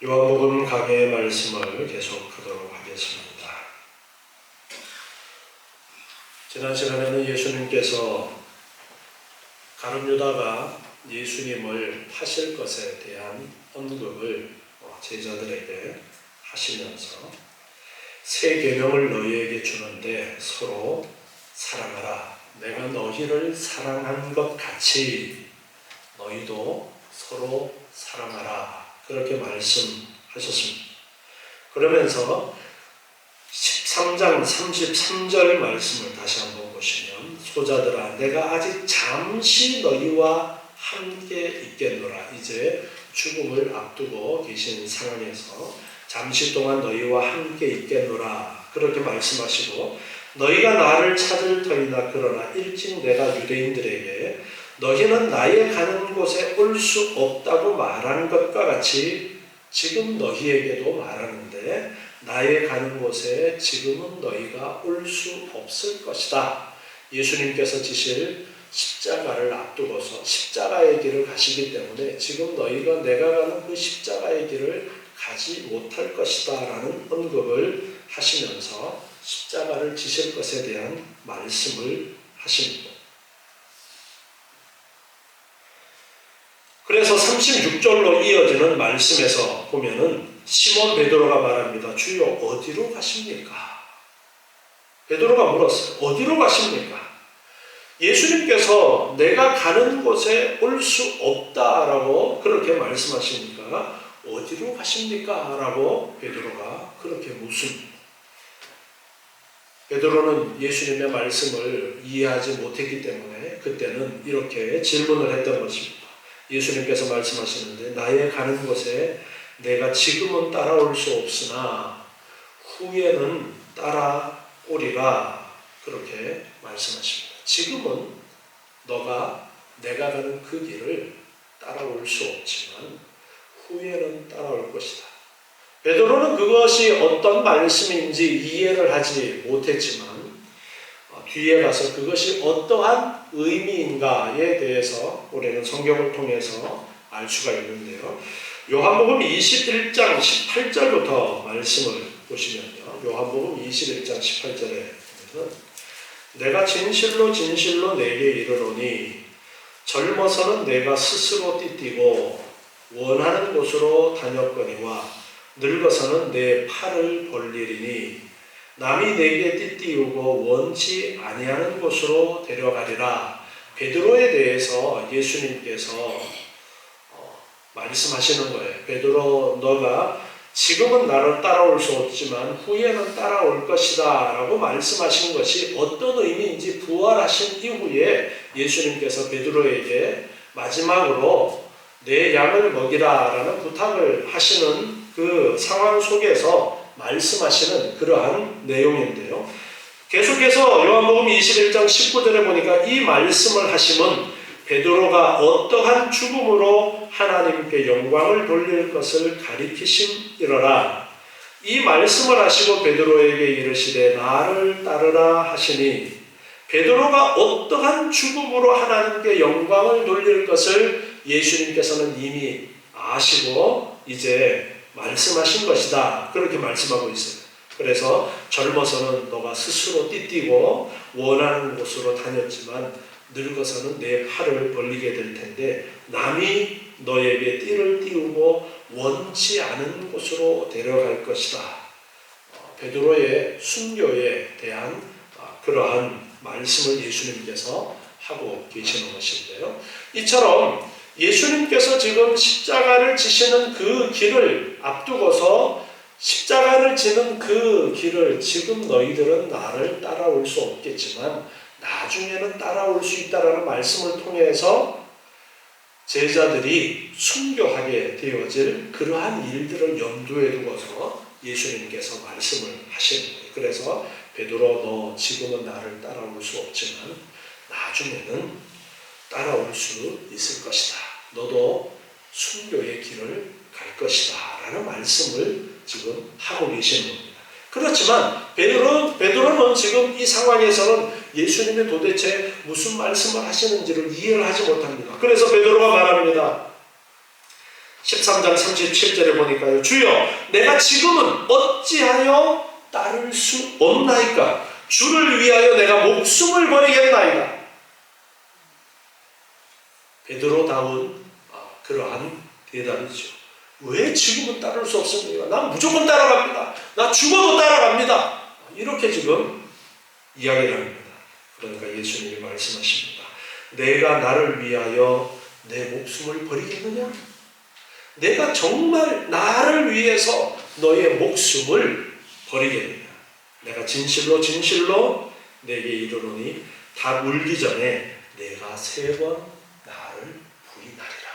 요한복음 강해의 말씀을 계속하도록 하겠습니다. 지난 시간에는 예수님께서 가룟 유다가 예수님을 파실 것에 대한 언급을 제자들에게 하시면서 새 계명을 너희에게 주는데 서로 사랑하라. 내가 너희를 사랑한 것 같이 너희도 서로 사랑하라. 그렇게 말씀하셨습니다. 그러면서 13장 33절 말씀을 다시 한번 보시면 소자들아 내가 아직 잠시 너희와 함께 있겠노라. 이제 죽음을 앞두고 계신 상황에서 잠시 동안 너희와 함께 있겠노라. 그렇게 말씀하시고 너희가 나를 찾을 터이나 그러나 일찍 내가 유대인들에게 너희는 나의 가는 곳에 올 수 없다고 말하는 것과 같이 지금 너희에게도 말하는데 나의 가는 곳에 지금은 너희가 올 수 없을 것이다. 예수님께서 지실 십자가를 앞두고서 십자가의 길을 가시기 때문에 지금 너희가 내가 가는 그 십자가의 길을 가지 못할 것이다 라는 언급을 하시면서 십자가를 지실 것에 대한 말씀을 하십니다. 그래서 36절로 이어지는 말씀에서 보면은 시몬 베드로가 말합니다. 주여 어디로 가십니까? 베드로가 물었어요. 어디로 가십니까? 예수님께서 내가 가는 곳에 올 수 없다라고 그렇게 말씀하시니까 어디로 가십니까? 라고 베드로가 그렇게 묻습니다. 베드로는 예수님의 말씀을 이해하지 못했기 때문에 그때는 이렇게 질문을 했던 것입니다. 예수님께서 말씀하시는데 나의 가는 곳에 내가 지금은 따라올 수 없으나 후에는 따라오리라 그렇게 말씀하십니다. 지금은 내가 가는 그 길을 따라올 수 없지만 후에는 따라올 것이다. 베드로는 그것이 어떤 말씀인지 이해를 하지 못했지만 뒤에 가서 그것이 어떠한 의미인가에 대해서 우리는 성경을 통해서 알 수가 있는데요. 요한복음 21장 18절부터 말씀을 보시면요. 요한복음 21장 18절에 보면 내가 진실로 진실로 내게 이르노니 젊어서는 내가 스스로 띠띠고 원하는 곳으로 다녔거니와 늙어서는 내 팔을 벌리리니 남이 내게 띠띠우고 원치 아니하는 곳으로 데려가리라. 베드로에 대해서 예수님께서 말씀하시는 거예요. 베드로 너가 지금은 나를 따라올 수 없지만 후에는 따라올 것이다 라고 말씀하신 것이 어떤 의미인지 부활하신 이후에 예수님께서 베드로에게 마지막으로 내 양을 먹이라 라는 부탁을 하시는 그 상황 속에서 말씀하시는 그러한 내용인데요. 계속해서 요한복음 21장 19절에 보니까 이 말씀을 하심은 베드로가 어떠한 죽음으로 하나님께 영광을 돌릴 것을 가리키심이러라. 이 말씀을 하시고 베드로에게 이르시되 나를 따르라 하시니 베드로가 어떠한 죽음으로 하나님께 영광을 돌릴 것을 예수님께서는 이미 아시고 이제 말씀하신 것이다. 그렇게 말씀하고 있어요. 그래서 젊어서는 너가 스스로 띠띠고 원하는 곳으로 다녔지만 늙어서는 내 팔을 벌리게 될 텐데 남이 너에게 띠를 띄우고 원치 않은 곳으로 데려갈 것이다. 베드로의 순교에 대한 그러한 말씀을 예수님께서 하고 계시는 것인데요. 이처럼 예수님께서 지금 십자가를 지시는 그 길을 앞두고서 십자가를 지는 그 길을 지금 너희들은 나를 따라올 수 없겠지만 나중에는 따라올 수 있다라는 말씀을 통해서 제자들이 순교하게 되어질 그러한 일들을 염두에 두고서 예수님께서 말씀을 하시는 거예요. 그래서 베드로 너 지금은 나를 따라올 수 없지만 나중에는 따라올 수 있을 것이다. 너도 순교의 길을 갈 것이다. 라는 말씀을 지금 하고 계시는 겁니다. 그렇지만 베드로는 지금 이 상황에서는 예수님이 도대체 무슨 말씀을 하시는지를 이해를 하지 못합니다. 그래서 베드로가 말합니다. 13장 37절에 보니까요. 주여 내가 지금은 어찌하여 따를 수 없나이까? 주를 위하여 내가 목숨을 버리겠나이다. 베드로다운 그러한 대답이죠. 왜 지금은 따를 수 없습니까? 난 무조건 따라갑니다. 나 죽어도 따라갑니다. 이렇게 지금 이야기를 합니다. 그러니까 예수님이 말씀하십니다. 내가 나를 위하여 내 목숨을 버리겠느냐? 내가 정말 나를 위해서 너의 목숨을 버리겠느냐? 내가 진실로 진실로 내게 이르노니 다 울기 전에 내가 3번 나를 부인하리라.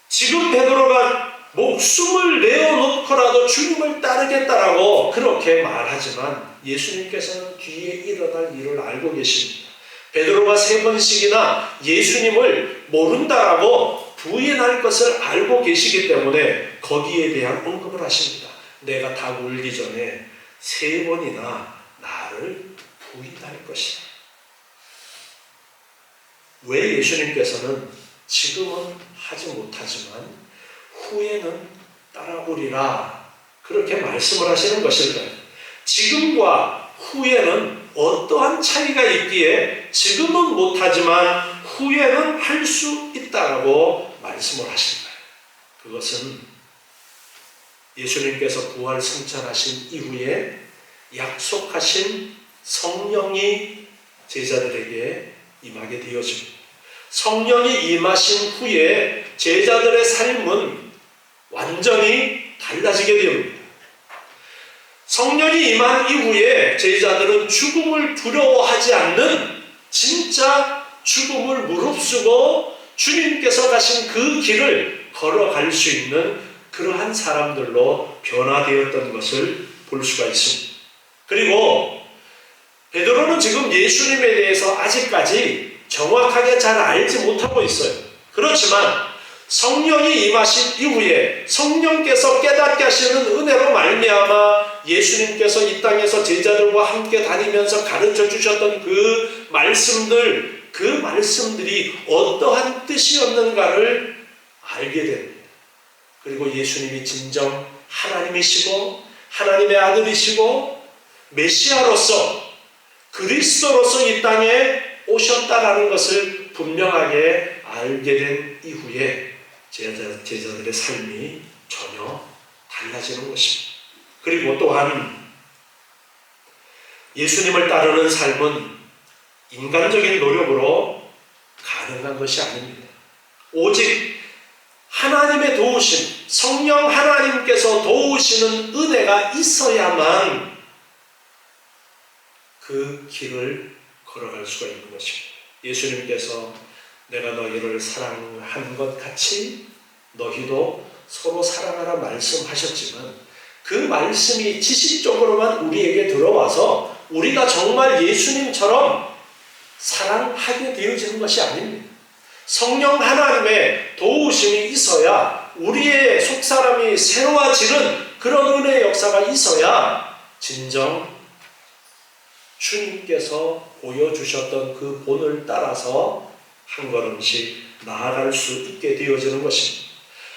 지금 베드로가 목숨을 내어놓고라도 주님을 따르겠다라고 그렇게 말하지만 예수님께서는 뒤에 일어날 일을 알고 계십니다. 베드로가 3번씩이나 예수님을 모른다라고 부인할 것을 알고 계시기 때문에 거기에 대한 언급을 하십니다. 내가 다 울기 전에 3번이나 나를 부인할 것이다. 왜 예수님께서는 지금은 하지 못하지만 후에는 따라오리라 그렇게 말씀을 하시는 것일까요? 지금과 후에는 어떠한 차이가 있기에 지금은 못하지만 후에는 할 수 있다라고 말씀을 하실까요? 그것은 예수님께서 부활 승천하신 이후에 약속하신 성령이 제자들에게 임하게 되어집니다. 성령이 임하신 후에 제자들의 삶은 완전히 달라지게 됩니다. 성령이 임한 이후에 제자들은 죽음을 두려워하지 않는 진짜 죽음을 무릅쓰고 주님께서 가신 그 길을 걸어갈 수 있는 그러한 사람들로 변화되었던 것을 볼 수가 있습니다. 그리고 베드로는 지금 예수님에 대해서 아직까지 정확하게 잘 알지 못하고 있어요. 그렇지만 성령이 임하신 이후에 성령께서 깨닫게 하시는 은혜로 말미암아 예수님께서 이 땅에서 제자들과 함께 다니면서 가르쳐 주셨던 그 말씀들이 어떠한 뜻이었는가를 알게 됩니다. 그리고 예수님이 진정 하나님이시고 하나님의 아들이시고 메시아로서 그리스도로서 이 땅에 오셨다라는 것을 분명하게 알게 된 이후에 제자들의 삶이 전혀 달라지는 것입니다. 그리고 또한 예수님을 따르는 삶은 인간적인 노력으로 가능한 것이 아닙니다. 오직 하나님의 도우심, 성령 하나님께서 도우시는 은혜가 있어야만 그 길을 걸어갈 수가 있는 것입니다. 예수님께서 내가 너희를 사랑한 것 같이 너희도 서로 사랑하라 말씀하셨지만 그 말씀이 지식적으로만 우리에게 들어와서 우리가 정말 예수님처럼 사랑하게 되어지는 것이 아닙니다. 성령 하나님의 도우심이 있어야 우리의 속사람이 새로워지는 그런 은혜의 역사가 있어야 진정 주님께서 보여주셨던 그 본을 따라서 한 걸음씩 나아갈 수 있게 되어지는 것입니다.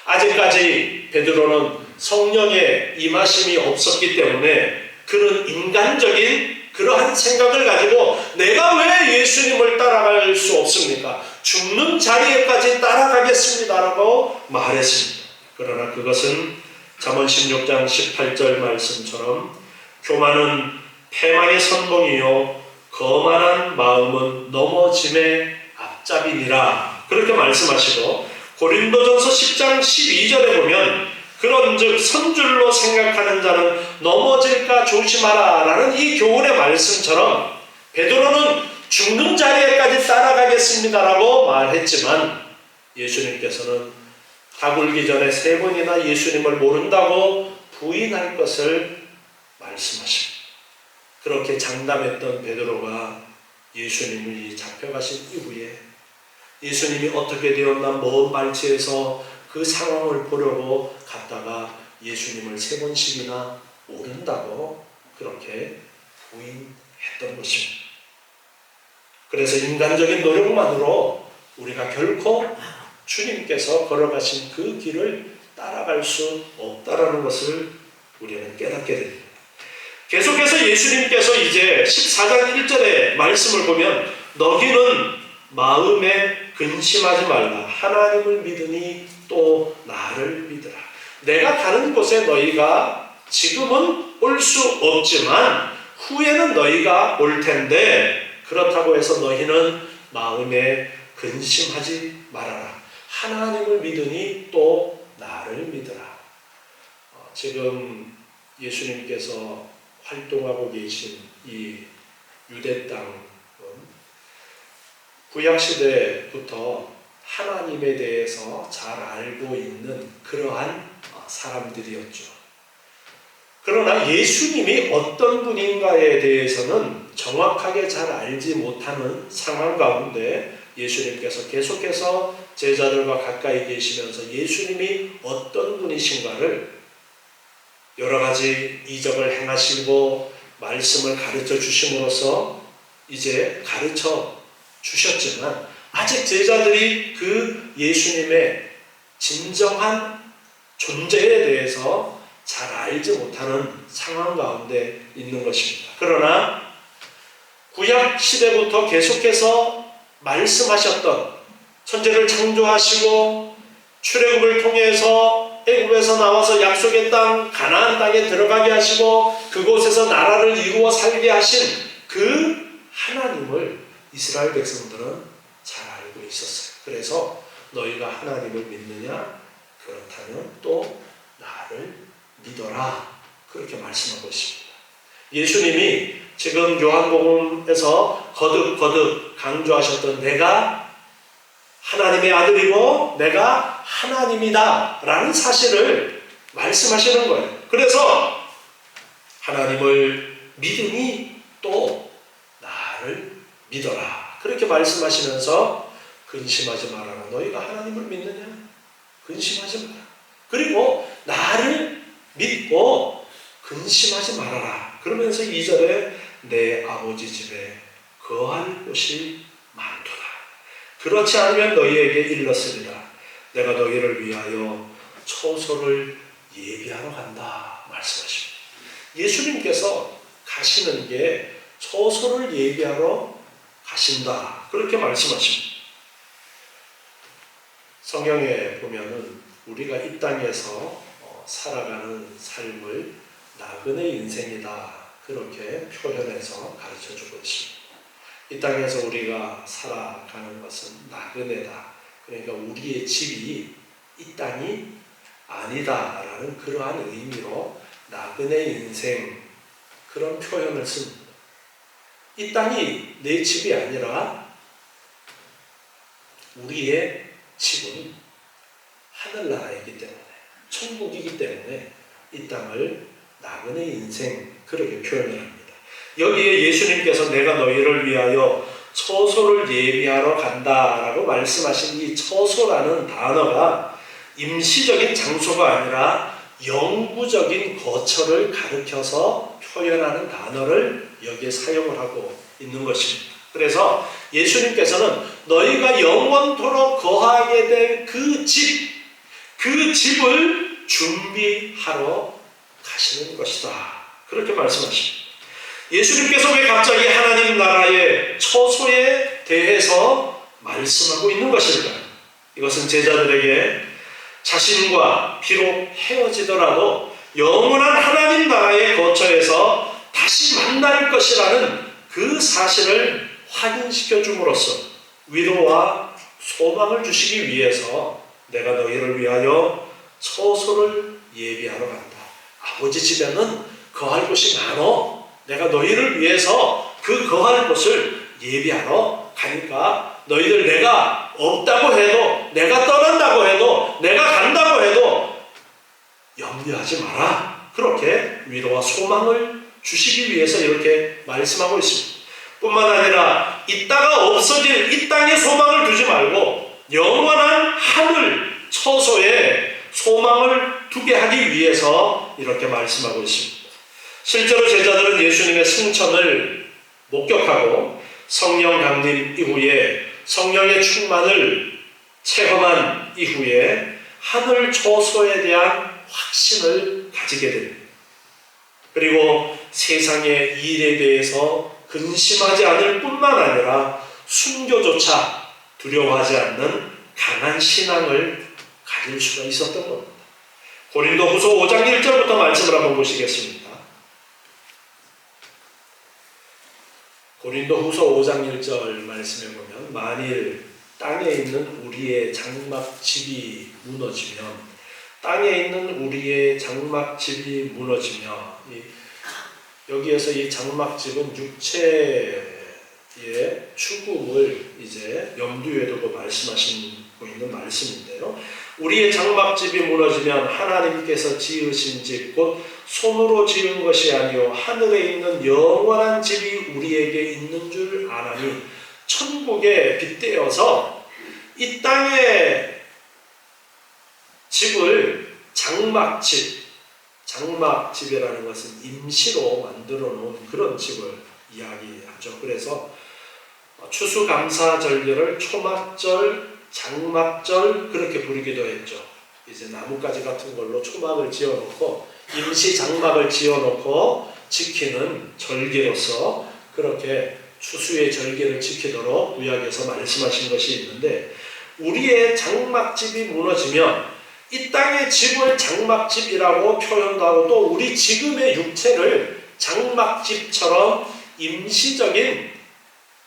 아직까지 베드로는 성령의 임하심이 없었기 때문에 그런 인간적인 그러한 생각을 가지고 내가 왜 예수님을 따라갈 수 없습니까? 죽는 자리에까지 따라가겠습니다라고 말했습니다. 그러나 그것은 잠언 16장 18절 말씀처럼 교만은 패망의 선봉이요 거만한 마음은 넘어짐의 앞잡이니라 그렇게 말씀하시고 고린도전서 10장 12절에 보면 그런즉 선줄로 생각하는 자는 넘어질까 조심하라 라는 이 교훈의 말씀처럼 베드로는 죽는 자리에까지 따라가겠습니다라고 말했지만 예수님께서는 다 굴기 전에 3번이나 예수님을 모른다고 부인할 것을 말씀하십니다. 그렇게 장담했던 베드로가 예수님이 잡혀가신 이후에 예수님이 어떻게 되었나 먼 발치에서 그 상황을 보려고 갔다가 예수님을 3번씩이나 모른다고 그렇게 부인했던 것입니다. 그래서 인간적인 노력만으로 우리가 결코 주님께서 걸어가신 그 길을 따라갈 수 없다라는 것을 우리는 깨닫게 됩니다. 계속해서 예수님께서 이제 14장 1절의 말씀을 보면 너희는 마음에 근심하지 말라. 하나님을 믿으니 또 나를 믿으라. 내가 가는 곳에 너희가 지금은 올 수 없지만 후에는 너희가 올 텐데 그렇다고 해서 너희는 마음에 근심하지 말아라. 하나님을 믿으니 또 나를 믿으라. 지금 예수님께서 활동하고 계신 이 유대 땅은 구약시대부터 하나님에 대해서 잘 알고 있는 그러한 사람들이었죠. 그러나 예수님이 어떤 분인가에 대해서는 정확하게 잘 알지 못하는 상황 가운데 예수님께서 계속해서 제자들과 가까이 계시면서 예수님이 어떤 분이신가를 여러 가지 이적을 행하시고 말씀을 가르쳐 주심으로써 이제 가르쳐 주셨지만 아직 제자들이 그 예수님의 진정한 존재에 대해서 잘 알지 못하는 상황 가운데 있는 것입니다. 그러나 구약 시대부터 계속해서 말씀하셨던 천지를 창조하시고 출애굽을 통해서 애굽에서 나와서 약속의 땅 가나안 땅에 들어가게 하시고 그곳에서 나라를 이루어 살게 하신 그 하나님을 이스라엘 백성들은 잘 알고 있었어요. 그래서 너희가 하나님을 믿느냐? 그렇다면 또 나를 믿어라. 그렇게 말씀하고 있습니다. 예수님이 지금 요한복음에서 거듭 강조하셨던 내가 하나님의 아들이고 내가 하나님이다 라는 사실을 말씀하시는 거예요. 그래서 하나님을 믿으니 또 나를 믿어라. 그렇게 말씀하시면서 근심하지 말아라. 너희가 하나님을 믿느냐? 근심하지 마라. 그리고 나를 믿고 근심하지 말아라. 그러면서 2절에 내 아버지 집에 거할 곳이 많도다. 그렇지 않으면 너희에게 일렀으리라. 내가 너희를 위하여 처소를 예비하러 간다 말씀하십니다. 예수님께서 가시는 게 처소를 예비하러 가신다. 그렇게 말씀하십니다. 성경에 보면은 우리가 이 땅에서 살아가는 삶을 나그네 인생이다. 그렇게 표현해서 가르쳐주고 있습니다. 이 땅에서 우리가 살아가는 것은 나그네다. 그러니까 우리의 집이 이 땅이 아니다라는 그러한 의미로 나그네 인생 그런 표현을 씁니다. 이 땅이 내 집이 아니라 우리의 집은 하늘나라이기 때문에 천국이기 때문에 이 땅을 나그네 인생 그렇게 표현을 합니다. 여기에 예수님께서 내가 너희를 위하여 처소를 예비하러 간다라고 말씀하신 이 처소라는 단어가 임시적인 장소가 아니라 영구적인 거처를 가리켜서 표현하는 단어를 여기에 사용을 하고 있는 것입니다. 그래서 예수님께서는 너희가 영원토록 거하게 될 그 집을 준비하러 가시는 것이다. 그렇게 말씀하십니다. 예수님께서 왜 갑자기 하나님 나라의 처소에 대해서 말씀하고 있는 것일까요? 이것은 제자들에게 자신과 비록 헤어지더라도 영원한 하나님 나라의 거처에서 다시 만날 것이라는 그 사실을 확인시켜 줌으로써 위로와 소망을 주시기 위해서 내가 너희를 위하여 처소를 예비하러 간다. 아버지 집에는 거할 곳이 많어. 내가 너희를 위해서 그 거할 곳을 예비하러 가니까 너희들 내가 없다고 해도 내가 떠난다고 해도 내가 간다고 해도 염려하지 마라. 그렇게 위로와 소망을 주시기 위해서 이렇게 말씀하고 있습니다. 뿐만 아니라 있다가 없어질 이 땅에 소망을 두지 말고 영원한 하늘 처소에 소망을 두게 하기 위해서 이렇게 말씀하고 있습니다. 실제로 제자들은 예수님의 승천을 목격하고 성령 강림 이후에 성령의 충만을 체험한 이후에 하늘 초소에 대한 확신을 가지게 됩니다. 그리고 세상의 일에 대해서 근심하지 않을 뿐만 아니라 순교조차 두려워하지 않는 강한 신앙을 가질 수가 있었던 겁니다. 고린도후서 5장 1절부터 말씀을 한번 보시겠습니다. 고린도후서 5장 1절 말씀에 보면 만일 땅에 있는 우리의 장막집이 무너지면 땅에 있는 우리의 장막집이 무너지면 여기에서 이 장막집은 육체의 죽음을 이제 염두에 두고 말씀하시고 있는 말씀인데요. 우리의 장막집이 무너지면 하나님께서 지으신 집 곧 손으로 지은 것이 아니요 하늘에 있는 영원한 집이 우리에게 있는 줄 아나니 천국에 빗대어서 이 땅의 집을 장막집이라는 것은 임시로 만들어 놓은 그런 집을 이야기하죠. 그래서 추수감사절기를 초막절, 장막절 그렇게 부르기도 했죠. 이제 나뭇가지 같은 걸로 초막을 지어놓고 임시 장막을 지어놓고 지키는 절기로서 그렇게 추수의 절기를 지키도록 구약에서 말씀하신 것이 있는데, 우리의 장막집이 무너지면 이 땅의 집을 장막집이라고 표현도 하고 또 우리 지금의 육체를 장막집처럼 임시적인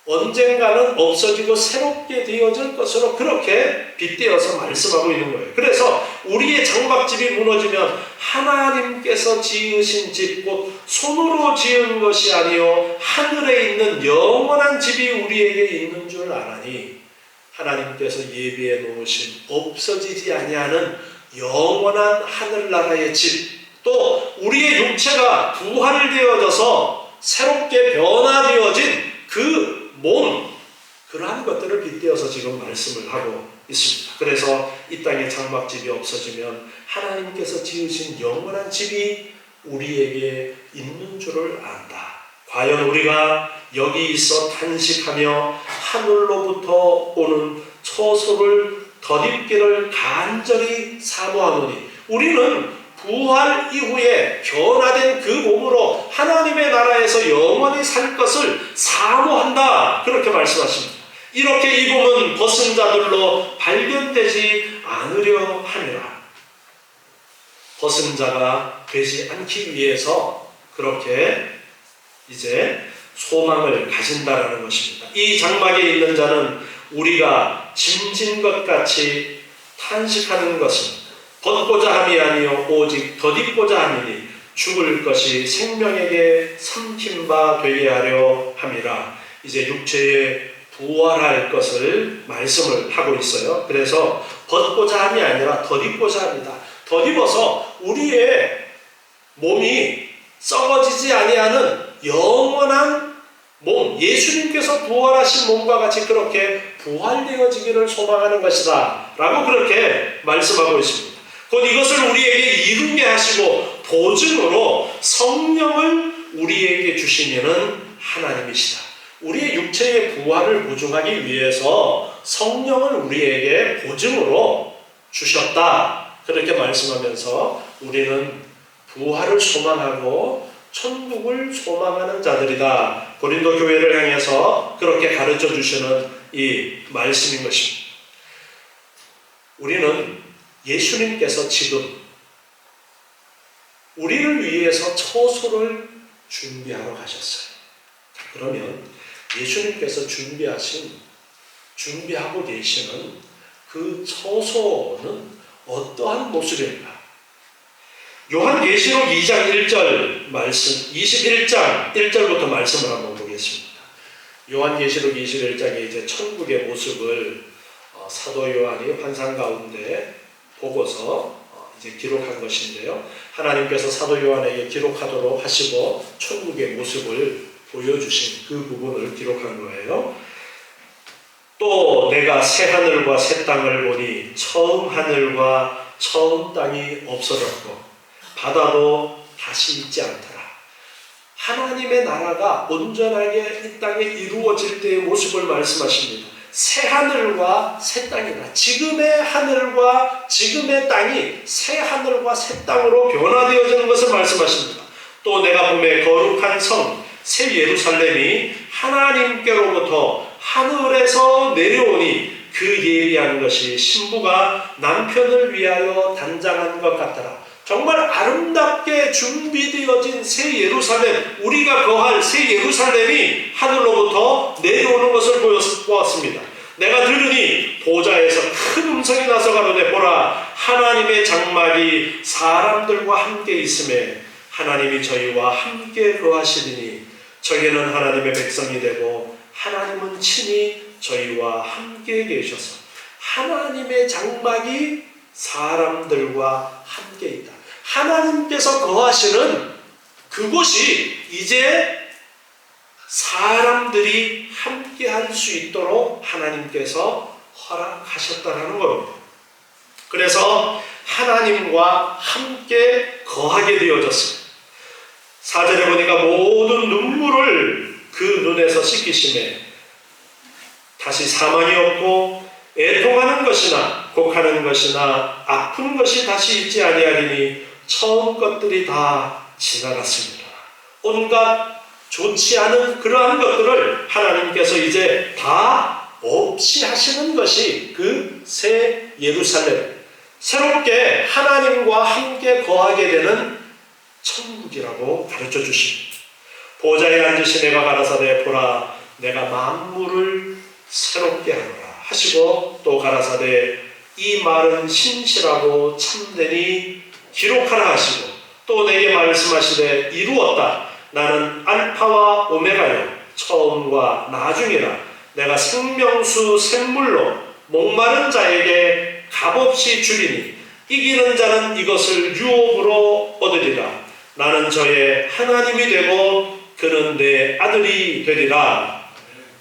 언젠가는 없어지고 새롭게 되어질 것으로 그렇게 빗대어서 말씀하고 있는 거예요. 그래서 우리의 장막집이 무너지면 하나님께서 지으신 집 곧 손으로 지은 것이 아니요 하늘에 있는 영원한 집이 우리에게 있는 줄 아나니, 하나님께서 예비해 놓으신 없어지지 아니하는 영원한 하늘나라의 집, 또 우리의 육체가 부활되어져서 새롭게 변화되어진 그 몸, 그러한 것들을 빗대어서 지금 말씀을 하고 있습니다. 그래서 이 땅에 장막집이 없어지면 하나님께서 지으신 영원한 집이 우리에게 있는 줄을 안다. 과연 우리가 여기 있어 탄식하며 하늘로부터 오는 처소를 덧입기를 간절히 사모하노니, 우리는 부활 이후에 변화된 그 몸으로 하나님의 나라에서 영원히 살 것을 사모한다. 그렇게 말씀하십니다. 이렇게 입음은 벗은 자들로 발견되지 않으려 함이라. 벗은 자가 되지 않기 위해서 그렇게 이제 소망을 가진다라는 것입니다. 이 장막에 있는 자는 우리가 짐진 것 같이 탄식하는 것은 벗고자 함이 아니요 오직 덧입고자 함이니 죽을 것이 생명에게 삼킨 바 되게 하려 함이라. 이제 육체에 부활할 것을 말씀을 하고 있어요. 그래서 벗고자 함이 아니라 덧입고자 합니다. 덧입어서 우리의 몸이 썩어지지 아니하는 영원한 몸, 예수님께서 부활하신 몸과 같이 그렇게 부활되어지기를 소망하는 것이다 라고 그렇게 말씀하고 있습니다. 곧 이것을 우리에게 이루게 하시고 보증으로 성령을 우리에게 주시면은 하나님이시다. 우리의 육체의 부활을 보증하기 위해서 성령을 우리에게 보증으로 주셨다. 그렇게 말씀하면서 우리는 부활을 소망하고 천국을 소망하는 자들이다. 고린도 교회를 향해서 그렇게 가르쳐 주시는 이 말씀인 것입니다. 우리는 예수님께서 지금 우리를 위해서 처소를 준비하러 가셨어요. 그러면 예수님께서 준비하고 계시는 그 처소는 어떠한 모습일까? 요한계시록 2장 1절 말씀, 21장 1절부터 말씀을 한번 보겠습니다. 요한계시록 21장에 이제 천국의 모습을 사도 요한이 환상 가운데 보고서 이제 기록한 것인데요. 하나님께서 사도 요한에게 기록하도록 하시고 천국의 모습을 보여주신 그 부분을 기록한 거예요. 또 내가 새 하늘과 새 땅을 보니 처음 하늘과 처음 땅이 없어졌고 바다도 다시 있지 않더라. 하나님의 나라가 온전하게 이 땅에 이루어질 때의 모습을 말씀하십니다. 새 하늘과 새 땅이다. 지금의 하늘과 지금의 땅이 새 하늘과 새 땅으로 변화되어지는 것을 말씀하십니다. 또 내가 보매 거룩한 성 새 예루살렘이 하나님께로부터 하늘에서 내려오니 그 예비한 것이 신부가 남편을 위하여 단장한 것 같더라. 정말 아름답게 준비되어진 새 예루살렘, 우리가 거할 새 예루살렘이 하늘로부터 내려오는 것을 보았습니다. 내가 들으니 보좌에서 큰 음성이 나서 가로되 보라, 하나님의 장막이 사람들과 함께 있음에 하나님이 저희와 함께 거하시리니 저희는 하나님의 백성이 되고 하나님은 친히 저희와 함께 계셔서 하나님의 장막이 사람들과 함께 있다. 하나님께서 거하시는 그곳이 이제 사람들이 함께 할 수 있도록 하나님께서 허락하셨다는 겁니다. 그래서 하나님과 함께 거하게 되어졌습니다. 4절에 보니까 모든 눈물을 그 눈에서 씻기심에 다시 사망이 없고 애통하는 것이나 곡하는 것이나 아픈 것이 다시 있지 아니하리니 처음 것들이 다 지나갔습니다. 온갖 좋지 않은 그러한 것들을 하나님께서 이제 다 없이 하시는 것이 그 새 예루살렘, 새롭게 하나님과 함께 거하게 되는 천국이라고 가르쳐 주십니다. 보좌에 앉으신 내가 가라사대 보라, 내가 만물을 새롭게 하노라 하시고 또 가라사대 이 말은 신실하고 참되니 기록하라 하시고 또 내게 말씀하시되 이루었다. 나는 알파와 오메가요 처음과 나중이라. 내가 생명수 샘물로 목마른 자에게 값없이 주리니 이기는 자는 이것을 유업으로 얻으리라. 나는 저의 하나님이 되고 그는 내 아들이 되리라.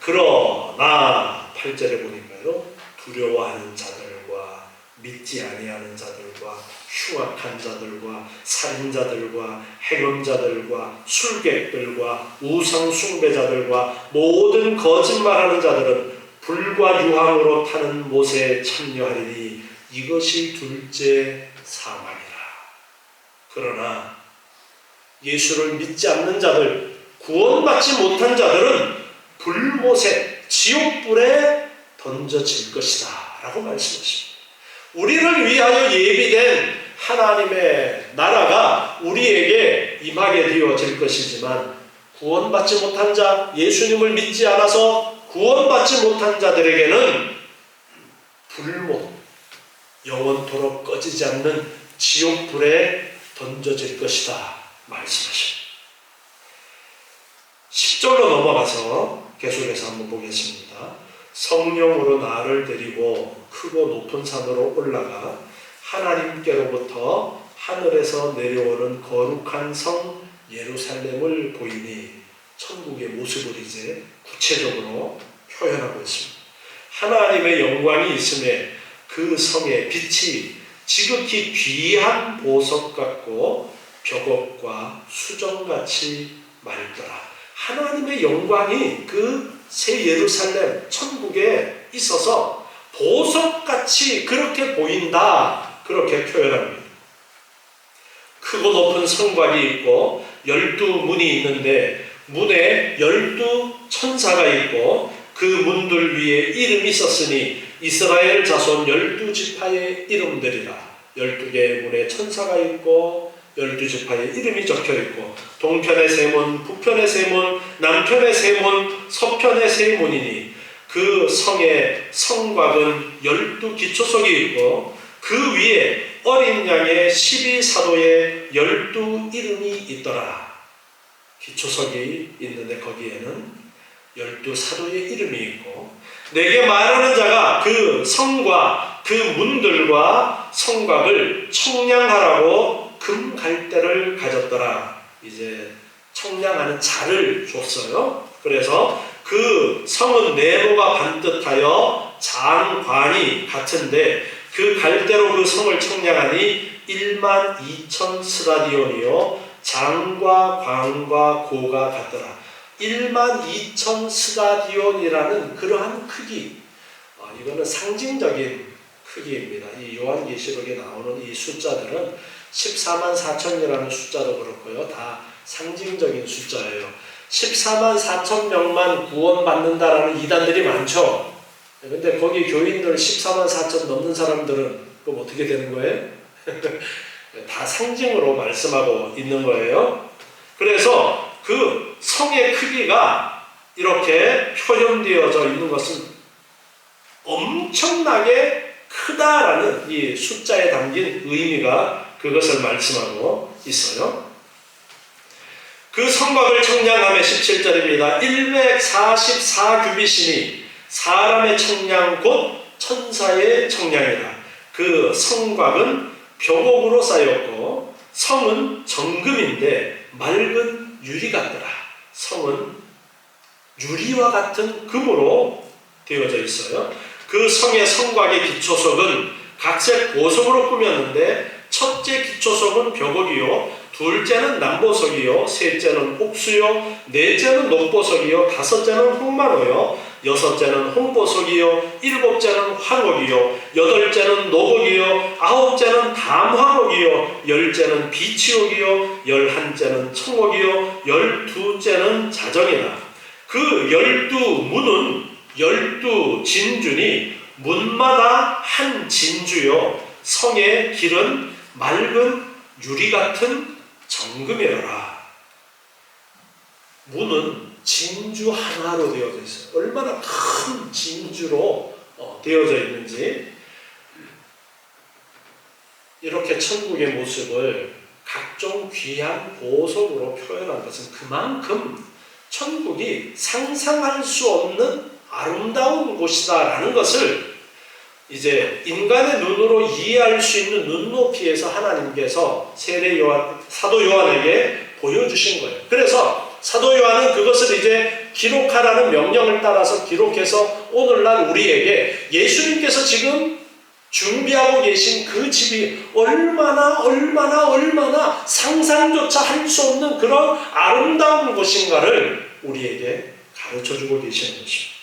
그러나 8절에 보니까요, 두려워하는 자들과 믿지 아니하는 자들과 흉악한 자들과 살인자들과 행음자들과 술객들과 우상 숭배자들과 모든 거짓말하는 자들은 불과 유황으로 타는 못에 참여하리니 이것이 둘째 사망이라. 그러나 예수를 믿지 않는 자들, 구원받지 못한 자들은 불못에 지옥불에 던져질 것이다 라고 말씀하십니다. 우리를 위하여 예비된 하나님의 나라가 우리에게 임하게 되어질 것이지만 구원받지 못한 자, 예수님을 믿지 않아서 구원받지 못한 자들에게는 불못, 영원토록 꺼지지 않는 지옥불에 던져질 것이다 말씀하십니다. 10절로 넘어가서 계속해서 한번 보겠습니다. 성령으로 나를 데리고 크고 높은 산으로 올라가 하나님께로부터 하늘에서 내려오는 거룩한 성 예루살렘을 보이니 천국의 모습을 이제 구체적으로 표현하고 있습니다. 하나님의 영광이 있음에 그 성의 빛이 지극히 귀한 보석 같고 벽옥과 수정같이 맑더라. 하나님의 영광이 그 새 예루살렘 천국에 있어서 보석같이 그렇게 보인다, 그렇게 표현합니다. 크고 높은 성곽이 있고 12문이 있는데 문에 12천사가 있고 그 문들 위에 이름이 썼으니 이스라엘 자손 12지파의 이름들이라. 12개의 문에 천사가 있고 12지파의 이름이 적혀있고 동편의 세 문, 북편의 세 문, 남편의 세 문, 서편의 세 문이니 그 성의 성곽은 12기초석이 있고 그 위에 어린 양의 12사도의 12이름이 있더라. 기초석이 있는데 거기에는 12사도의 이름이 있고 내게 말하는 자가 그 성과 그 문들과 성곽을 청량하라고 금 갈대를 가졌더라. 이제 청량하는 자를 줬어요. 그래서 그 성은 네모가 반듯하여 장관이 같은데 그 갈대로 그 성을 청량하니 12,000 스라디온이요 장과 광과 고가 같더라. 12,000 스라디온이라는 그러한 크기, 이거는 상징적인 크기입니다. 이 요한계시록에 나오는 이 숫자들은 14만 4천이라는 숫자도 그렇고요. 다 상징적인 숫자예요. 14만 4천 명만 구원받는다라는 이단들이 많죠. 근데 거기 교인들 14만 4천 넘는 사람들은 그럼 어떻게 되는 거예요? 다 상징으로 말씀하고 있는 거예요. 그래서 그 성의 크기가 이렇게 표현되어져 있는 것은 엄청나게 크다라는 이 숫자에 담긴 의미가 그것을 말씀하고 있어요. 그 성곽을 청량함에 17절입니다. 144규빗이니 사람의 청량 곧 천사의 청량이라. 그 성곽은 벽옥으로 쌓였고 성은 정금인데 맑은 유리 같더라. 성은 유리와 같은 금으로 되어져 있어요. 그 성의 성곽의 기초석은 각색 보석으로 꾸몄는데 첫째 기초석은 벽옥이요, 둘째는 남보석이요, 셋째는 옥수요, 넷째는 녹보석이요, 다섯째는 흑마노요, 여섯째는 홍보석이요, 일곱째는 황옥이요, 여덟째는 노곡이요, 아홉째는 담황옥이요, 열째는 비치옥이요, 열한째는 청옥이요, 열두째는 자정이라. 그 12문은 12진주니 문마다 한 진주요, 성의 길은 맑은 유리 같은 정금이라. 문은 진주 하나로 되어져 있어요. 얼마나 큰 진주로 되어져 있는지. 이렇게 천국의 모습을 각종 귀한 보석으로 표현한 것은 그만큼 천국이 상상할 수 없는 아름다운 곳이다라는 것을 이제 인간의 눈으로 이해할 수 있는 눈높이에서 하나님께서 사도 요한에게 보여주신 거예요. 그래서 사도 요한은 그것을 이제 기록하라는 명령을 따라서 기록해서 오늘날 우리에게 예수님께서 지금 준비하고 계신 그 집이 얼마나 상상조차 할 수 없는 그런 아름다운 곳인가를 우리에게 가르쳐주고 계시는 것입니다.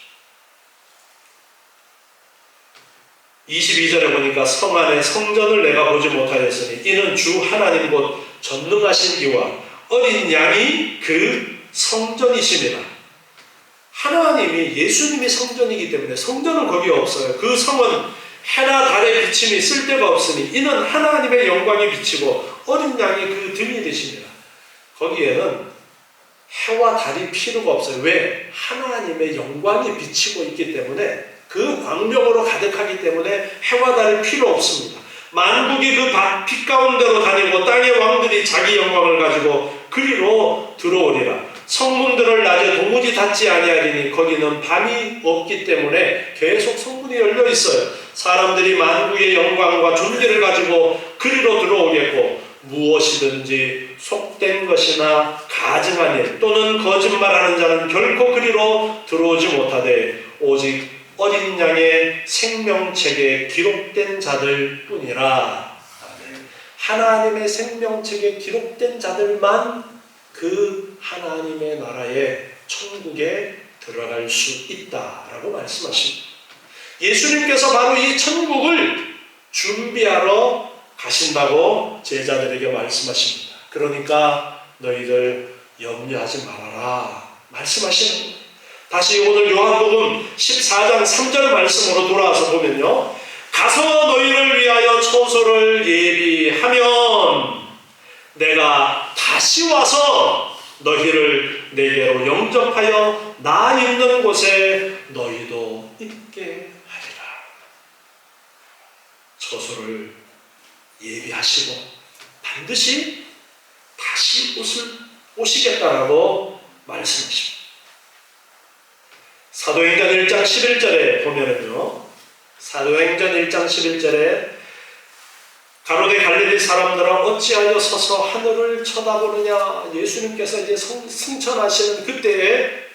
22절에 보니까 성 안에 성전을 내가 보지 못하였으니 이는 주 하나님 곧 전능하신 이와 어린 양이 그 성전이심이라. 하나님이, 예수님이 성전이기 때문에 성전은 거기 없어요. 그 성은 해나 달의 비침이 쓸데가 없으니 이는 하나님의 영광이 비치고 어린 양이 그 등이 되십니다. 거기에는 해와 달이 필요가 없어요. 왜? 하나님의 영광이 비치고 있기 때문에, 그 광명으로 가득하기 때문에 해와 달이 필요 없습니다. 만국이 그 빛 가운데로 다니고 땅의 왕들이 자기 영광을 가지고 그리로 들어오리라. 성문들을 낮에 도무지 닫지 아니하리니 거기는 밤이 없기 때문에 계속 성문이 열려 있어요. 사람들이 만국의 영광과 존귀를 가지고 그리로 들어오겠고 무엇이든지 속된 것이나 가증한 일 또는 거짓말하는 자는 결코 그리로 들어오지 못하되 오직 어린 양의 생명책에 기록된 자들 뿐이라. 하나님의 생명책에 기록된 자들만 그 하나님의 나라의 천국에 들어갈 수 있다라고 말씀하십니다. 예수님께서 바로 이 천국을 준비하러 가신다고 제자들에게 말씀하십니다. 그러니까 너희들 염려하지 말아라 말씀하시는 거예요. 다시 오늘 요한복음 14장 3절 말씀으로 돌아와서 보면요, 가서 너희를 위하여 처소를 예비하면 내가 다시 와서 너희를 내게로 영접하여 나 있는 곳에 너희도 있게 하리라. 처소를 예비하시고 반드시 다시 오시겠다라고 말씀하십니다. 사도행전 1장 11절에 보면은요, 사도행전 1장 11절에 가로대 갈릴리 사람들아 어찌하여 서서 하늘을 쳐다보느냐. 예수님께서 이제 승천하시는 그때의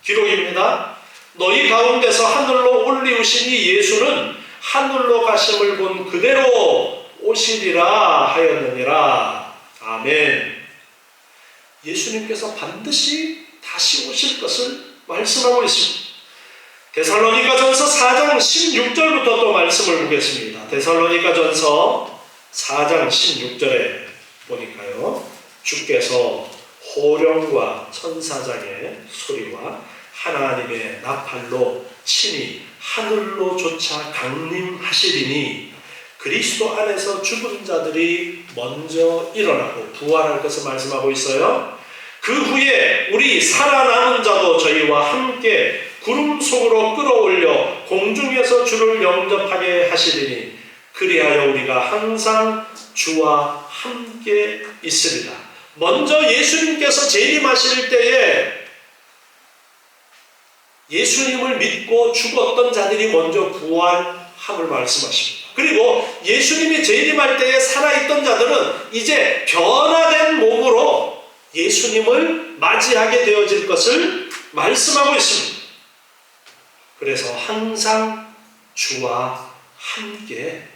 기록입니다. 너희 가운데서 하늘로 올리우시니 예수는 하늘로 가심을 본 그대로 오시리라 하였느니라. 아멘. 예수님께서 반드시 다시 오실 것을 말씀하고 있습니다. 데살로니가전서 4장 16절부터 또 말씀을 보겠습니다. 데살로니가전서 4장 16절에 보니까요, 주께서 호령과 천사장의 소리와 하나님의 나팔로 친히 하늘로 쫓아 강림하시리니 그리스도 안에서 죽은 자들이 먼저 일어나고 부활할 것을 말씀하고 있어요. 그 후에 우리 살아남은 자도 저희와 함께 구름 속으로 끌어올려 공중에서 주를 영접하게 하시리니 그리하여 우리가 항상 주와 함께 있으리라. 먼저 예수님께서 재림하실 때에 예수님을 믿고 죽었던 자들이 먼저 부활함을 말씀하십니다. 그리고 예수님이 재림할 때에 살아있던 자들은 이제 변화된 몸으로 예수님을 맞이하게 되어질 것을 말씀하고 있습니다. 그래서 항상 주와 함께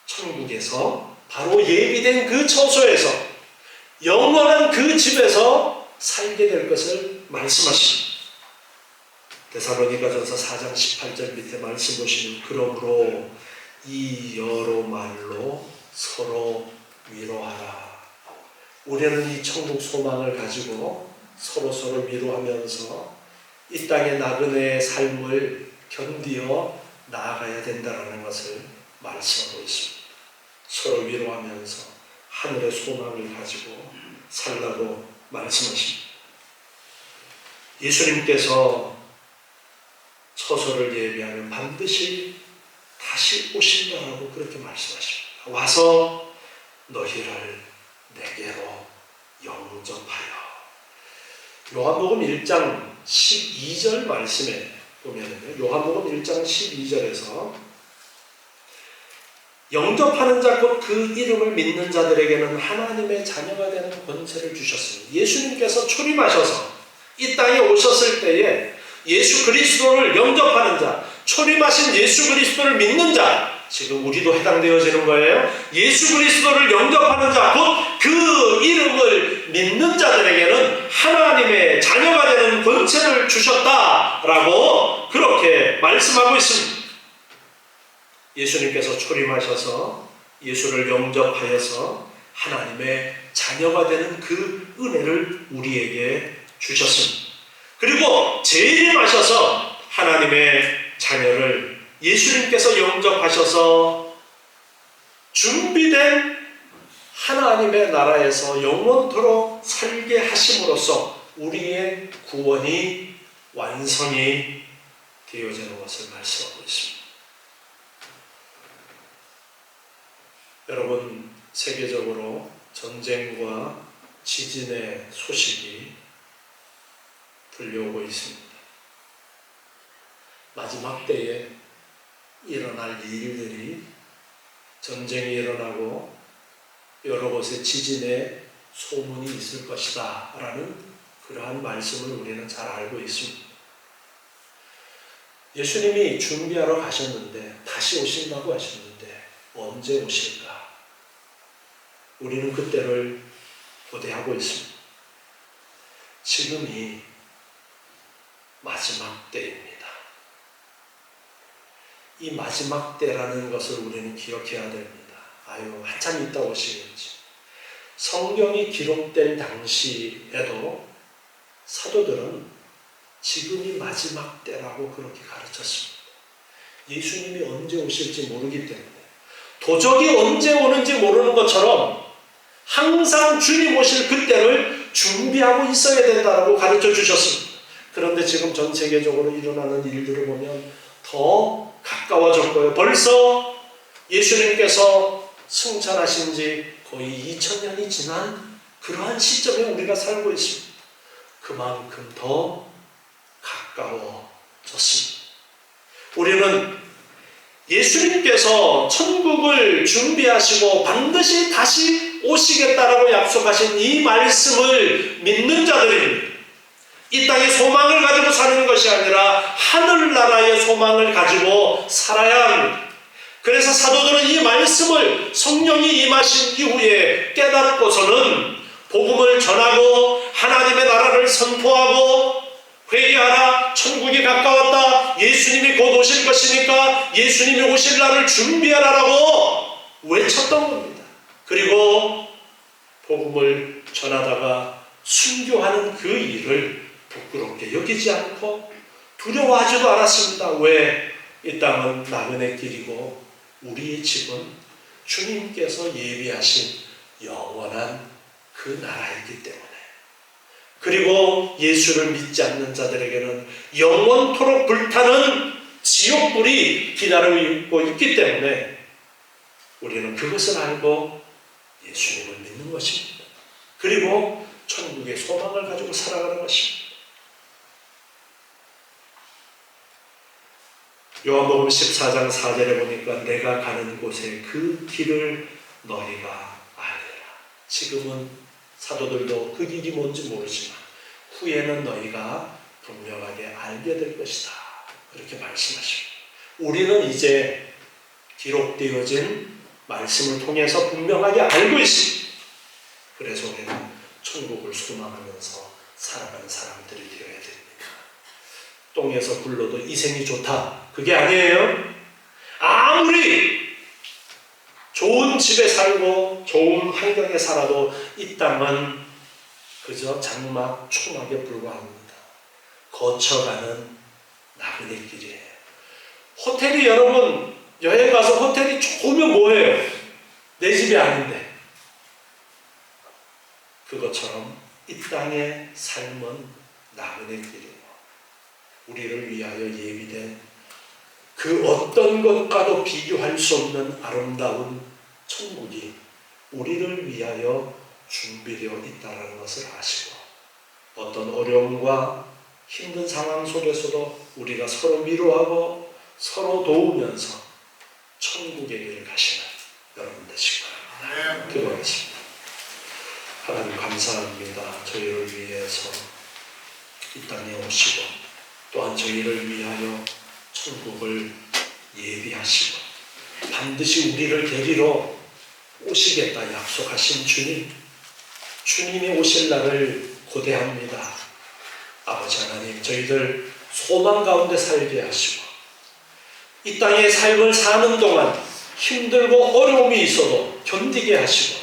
천국에서 바로 예비된 그 처소에서 영원한 그 집에서 살게 될 것을 말씀하십니다. 데살로니가전서 4장 18절 밑에 말씀 보시면 그러므로 이 여러 말로 서로 위로하라. 우리는 이 천국 소망을 가지고 서로 위로하면서 이 땅의 나그네의 삶을 견디어 나아가야 된다는 것을 말씀하고 있습니다. 서로 위로하면서 하늘의 소망을 가지고 살라고 말씀하십니다. 예수님께서 처소를 예비하면 반드시 다시 오신다라고 그렇게 말씀하십니다. 와서 너희를 내게로 영접하여. 요한복음 1장 12절 말씀에 보면은요, 요한복음 1장 12절에서 영접하는 자 곧 그 이름을 믿는 자들에게는 하나님의 자녀가 되는 권세를 주셨습니다. 예수님께서 초림하셔서 이 땅에 오셨을 때에 예수 그리스도를 영접하는 자, 초림하신 예수 그리스도를 믿는 자, 지금 우리도 해당되어지는 거예요. 예수 그리스도를 영접하는 자, 곧 그 이름을 믿는 자들에게는 하나님의 자녀가 되는 권세를 주셨다라고 그렇게 말씀하고 있습니다. 예수님께서 초림하셔서 예수를 영접하여서 하나님의 자녀가 되는 그 은혜를 우리에게 주셨습니다. 그리고 재림하셔서 하나님의 자녀를 예수님께서 영접하셔서 준비된 하나님의 나라에서 영원토록 살게 하심으로써 우리의 구원이 완성이 되어지는 것을 말씀하고 있습니다. 여러분, 세계적으로 전쟁과 지진의 소식이 들려오고 있습니다. 마지막 때에 일어날 일들이 전쟁이 일어나고 여러 곳에 지진의 소문이 있을 것이다 라는 그러한 말씀을 우리는 잘 알고 있습니다. 예수님이 준비하러 가셨는데, 다시 오신다고 하셨는데 언제 오실까? 우리는 그때를 고대하고 있습니다. 지금이 마지막 때입니다. 이 마지막 때라는 것을 우리는 기억해야 됩니다. 한참 있다 오시겠지. 성경이 기록된 당시에도 사도들은 지금이 마지막 때라고 그렇게 가르쳤습니다. 예수님이 언제 오실지 모르기 때문에, 도적이 언제 오는지 모르는 것처럼 항상 주님 오실 그때를 준비하고 있어야 된다고 가르쳐 주셨습니다. 그런데 지금 전 세계적으로 일어나는 일들을 보면 더 가까워졌고요. 벌써 예수님께서 승천하신 지 거의 2000년이 지난 그러한 시점에 우리가 살고 있습니다. 그만큼 더 가까워졌습니다. 우리는 예수님께서 천국을 준비하시고 반드시 다시 오시겠다라고 약속하신 이 말씀을 믿는 자들입니다. 이 땅의 소망을 가지고 사는 것이 아니라 하늘나라의 소망을 가지고 살아야 합니다. 그래서 사도들은 이 말씀을 성령이 임하신 이후에 깨닫고서는 복음을 전하고 하나님의 나라를 선포하고 회개하라, 천국이 가까웠다, 예수님이 곧 오실 것이니까 예수님이 오실 날을 준비하라라고 외쳤던 겁니다. 그리고 복음을 전하다가 순교하는 그 일을 부끄럽게 여기지 않고 두려워하지도 않았습니다. 왜? 이 땅은 나그네 길이고 우리의 집은 주님께서 예비하신 영원한 그 나라이기 때문에, 그리고 예수를 믿지 않는 자들에게는 영원토록 불타는 지옥불이 기다리고 있기 때문에 우리는 그것을 알고 예수님을 믿는 것입니다. 그리고 천국의 소망을 가지고 살아가는 것입니다. 요한복음 14장 4절에 보니까 내가 가는 곳에 그 길을 너희가 알리라. 지금은 사도들도 그 길이 뭔지 모르지만 후에는 너희가 분명하게 알게 될 것이다. 그렇게 말씀하십니다. 우리는 이제 기록되어진 말씀을 통해서 분명하게 알고 있습니다. 그래서 우리는 천국을 소망하면서 살아가는 사람들이 되어야 됩니다. 똥에서 굴러도 이생이 좋다, 그게 아니에요. 아무리 좋은 집에 살고 좋은 환경에 살아도 이 땅은 그저 장막 초막에 불과합니다. 거쳐가는 나그네 길이에요. 호텔이, 여러분 여행 가서 호텔이 좋으면 뭐예요? 내 집이 아닌데. 그것처럼 이 땅의 삶은 나그네 길이에요. 우리를 위하여 예비된 그 어떤 것과도 비교할 수 없는 아름다운 천국이 우리를 위하여 준비되어 있다는 것을 아시고, 어떤 어려움과 힘든 상황 속에서도 우리가 서로 위로하고 서로 도우면서 천국의 길을 가시는 여러분 되시기 바랍니다. 기도하겠습니다. 하나님 감사합니다. 저희를 위해서 이 땅에 오시고 또한 저희를 위하여 천국을 예비하시고 반드시 우리를 데리러 오시겠다 약속하신 주님, 주님이 오실 날을 고대합니다. 아버지 하나님, 저희들 소망 가운데 살게 하시고 이 땅의 삶을 사는 동안 힘들고 어려움이 있어도 견디게 하시고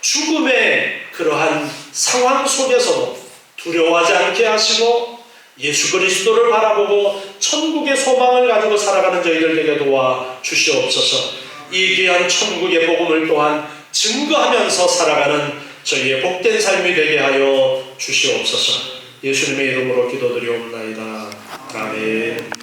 죽음의 그러한 상황 속에서도 두려워하지 않게 하시고 예수 그리스도를 바라보고 천국의 소망을 가지고 살아가는 저희들 되게 도와 주시옵소서. 이 귀한 천국의 복음을 또한 증거하면서 살아가는 저희의 복된 삶이 되게 하여 주시옵소서. 예수님의 이름으로 기도드리옵나이다. 아멘.